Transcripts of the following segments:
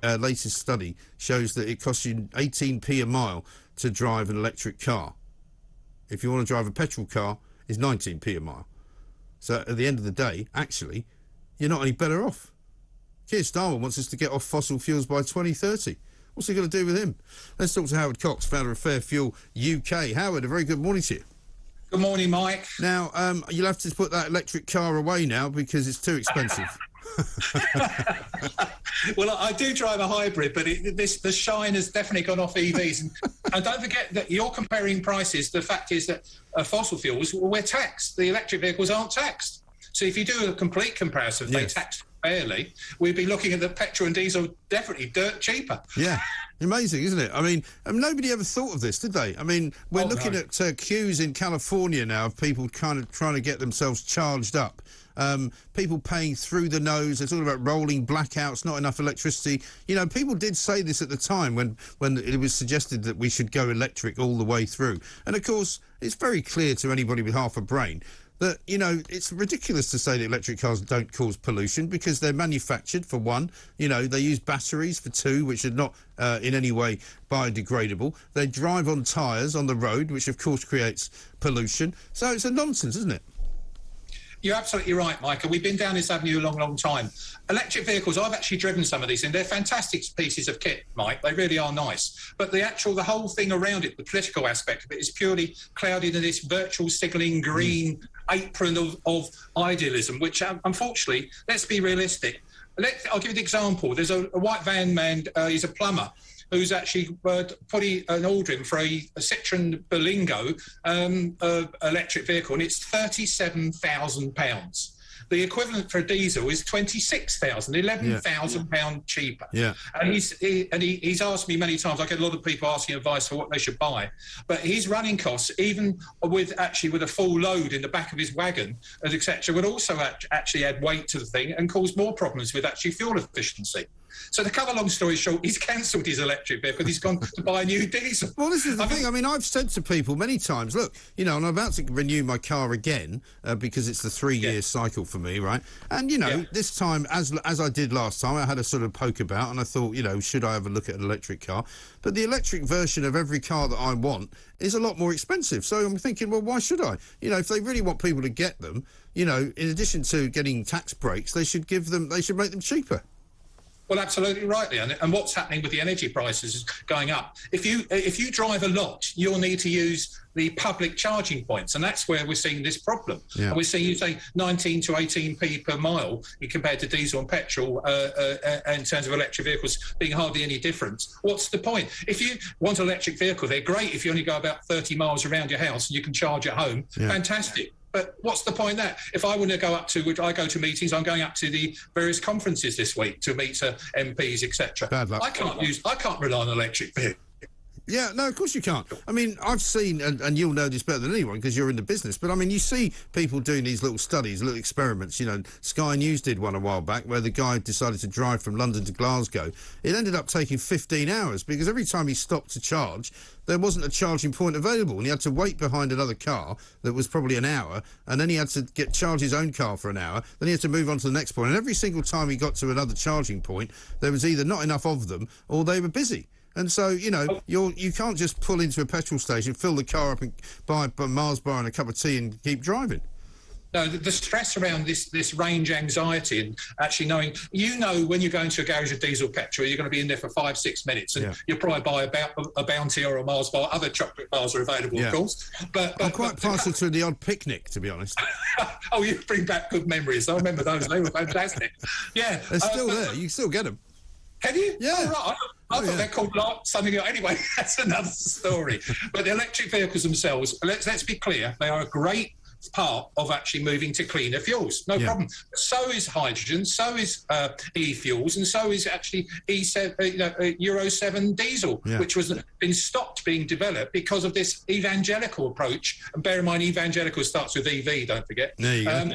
latest study shows that it costs you 18p a mile to drive an electric car. If you want to drive a petrol car, it's 19p a mile. So at the end of the day, actually, you're not any better off. Keir Starmer wants us to get off fossil fuels by 2030. What's he going to do with him? Let's talk to Howard Cox, founder of Fair Fuel UK. Howard, a very good morning to you. Good morning, Mike. Now, you'll have to put that electric car away now because it's too expensive. Well, I do drive a hybrid, but the shine has definitely gone off EVs. And don't forget that you're comparing prices. The fact is that fossil fuels, we're taxed. The electric vehicles aren't taxed. So if you do a complete comparison, they tax fairly, we'd be looking at the petrol and diesel definitely dirt cheaper. Yeah. Amazing, isn't it? I mean, nobody ever thought of this, did they? I mean, we're looking at queues in California now of people kind of trying to get themselves charged up. People paying through the nose. They're talking about rolling blackouts, not enough electricity. You know, people did say this at the time when it was suggested that we should go electric all the way through. And, of course, it's very clear to anybody with half a brain that, you know, it's ridiculous to say that electric cars don't cause pollution because they're manufactured, for one. You know, they use batteries, for two, which are not in any way biodegradable. They drive on tyres on the road, which, of course, creates pollution. So it's a nonsense, isn't it? You're absolutely right, Michael. We've been down this avenue a long, long time. Electric vehicles, I've actually driven some of these, and they're fantastic pieces of kit, Mike. They really are nice. But the whole thing around it, the political aspect of it, is purely clouded in this virtual signalling green apron of idealism, which, unfortunately, let's be realistic. I'll give you an example. There's a white van man, he's a plumber, who's actually putting an order in for a Citroen Berlingo electric vehicle, and it's £37,000. The equivalent for a diesel is £26,000, £11,000 cheaper. Yeah. And he's asked me many times. I get a lot of people asking advice for what they should buy, but his running costs, even with a full load in the back of his wagon, etc., would also actually add weight to the thing and cause more problems with actually fuel efficiency. So to cut a long story short, he's cancelled his electric vehicle. He's gone to buy a new diesel. Well, this is the thing. I mean, I've said to people many times, look, you know, and I'm about to renew my car again because it's the 3-year cycle for me, right? And, you know, this time, as I did last time, I had a sort of poke about and I thought, you know, should I have a look at an electric car? But the electric version of every car that I want is a lot more expensive. So I'm thinking, well, why should I? You know, if they really want people to get them, you know, in addition to getting tax breaks, they should make them cheaper. Well, absolutely right, Leon. And what's happening with the energy prices is going up. If you drive a lot, you'll need to use the public charging points, and that's where we're seeing this problem. Yeah. And we're seeing, you say, 19 to 18p per mile compared to diesel and petrol in terms of electric vehicles being hardly any difference. What's the point? If you want an electric vehicle, they're great if you only go about 30 miles around your house and you can charge at home. Yeah. Fantastic. But what's the point there? If I want to go up to, which I go to meetings, I'm going up to the various conferences this week to meet MPs, etc. I can't rely on an electric vehicle. Yeah, no, of course you can't. I mean, I've seen, and you'll know this better than anyone because you're in the business, but I mean, you see people doing these little studies, little experiments. You know, Sky News did one a while back where the guy decided to drive from London to Glasgow. It ended up taking 15 hours because every time he stopped to charge, there wasn't a charging point available, and he had to wait behind another car that was probably an hour, and then he had to charge his own car for an hour, then he had to move on to the next point, and every single time he got to another charging point, there was either not enough of them or they were busy. And so, you know, you can't just pull into a petrol station, fill the car up and buy a Mars bar and a cup of tea and keep driving. No, the stress around this range anxiety and actually knowing, you know, when you're going to a garage of diesel petrol, you're going to be in there for 5-6 minutes and you'll probably buy a Bounty or a Mars bar. Other chocolate bars are available, of course. But I'm quite partial to the odd picnic, to be honest. Oh, you bring back good memories. I remember those. They were fantastic. Yeah. They're still there. You can still get them. Can you? Yeah. Oh, right. I thought they're called something else. Anyway, that's another story. But the electric vehicles themselves, let's be clear, they are a great part of actually moving to cleaner fuels. No problem. So is hydrogen, so is e-fuels, and so is actually Euro 7 diesel, which was been stopped being developed because of this evangelical approach. And bear in mind, evangelical starts with EV, don't forget. There you go.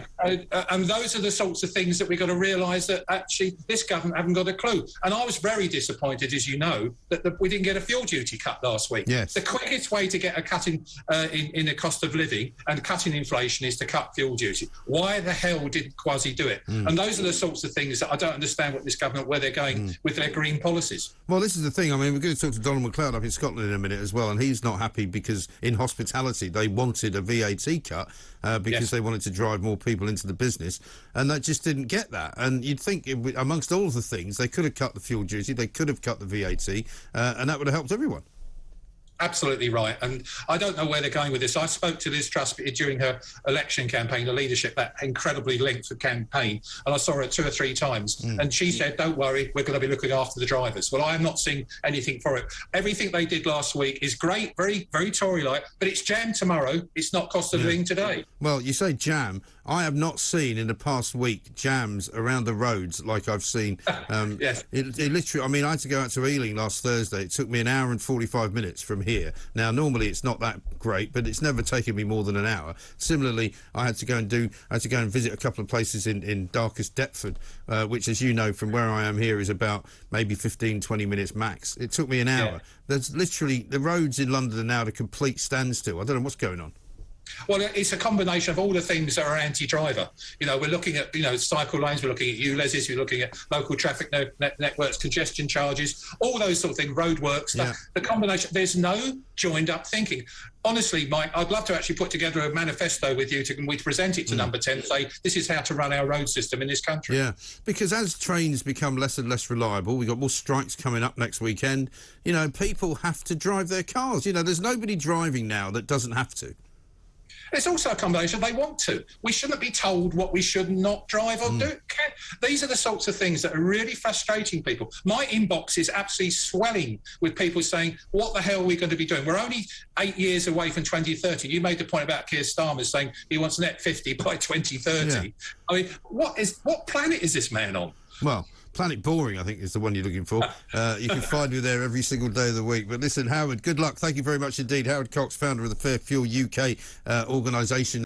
And those are the sorts of things that we've got to realise that actually this government haven't got a clue. And I was very disappointed, as you know, that we didn't get a fuel duty cut last week. Yes. The quickest way to get a cut in the cost of living and cut in inflation inflation is to cut fuel duty. Why the hell didn't Kwasi do it? And those are the sorts of things that I don't understand what this government, where they're going with their green policies. Well, this is the thing. I mean, we're going to talk to Donald McLeod up in Scotland in a minute as well, and he's not happy because in hospitality they wanted a VAT cut because they wanted to drive more people into the business, and that just didn't get that. And you'd think, amongst all of the things, they could have cut the fuel duty, they could have cut the VAT, and that would have helped everyone. Absolutely right. And I don't know where they're going with this. I spoke to Liz Truss during her election campaign, the leadership, that incredibly lengthy campaign, and I saw her 2 or 3 times. And she said, don't worry, we're going to be looking after the drivers. Well, I am not seeing anything for it. Everything they did last week is great, very, very Tory-like, but it's jam tomorrow. It's not cost of living today. Well, you say jam. I have not seen in the past week jams around the roads like I've seen. Yes. It literally, I mean, I had to go out to Ealing last Thursday. It took me an hour and 45 minutes from here. Now, normally it's not that great, but it's never taken me more than an hour. Similarly, I had to go and visit a couple of places in darkest Deptford, which, as you know, from where I am here, is about maybe 15, 20 minutes max. It took me an hour. There's literally, the roads in London are now at a complete standstill. I don't know what's going on. Well, it's a combination of all the things that are anti-driver. You know, we're looking at, cycle lanes, we're looking at ULEZs, we're looking at local traffic networks, congestion charges, all those sort of things, roadworks, the combination. There's no joined-up thinking. Honestly, Mike, I'd love to actually put together a manifesto with you to present it to Number 10 and say, this is how to run our road system in this country. Yeah, because as trains become less and less reliable, we've got more strikes coming up next weekend, people have to drive their cars. There's nobody driving now that doesn't have to. It's also a combination. They want to. We shouldn't be told what we should not drive or do. These are the sorts of things that are really frustrating people. My inbox is absolutely swelling with people saying, what the hell are we going to be doing? We're only 8 years away from 2030. You made the point about Keir Starmer saying he wants net 50 by 2030. Yeah. I mean, what planet is this man on? Well, Planet Boring, I think, is the one you're looking for. You can find me there every single day of the week. But listen, Howard, good luck. Thank you very much indeed. Howard Cox, founder of the Fair Fuel UK organisation.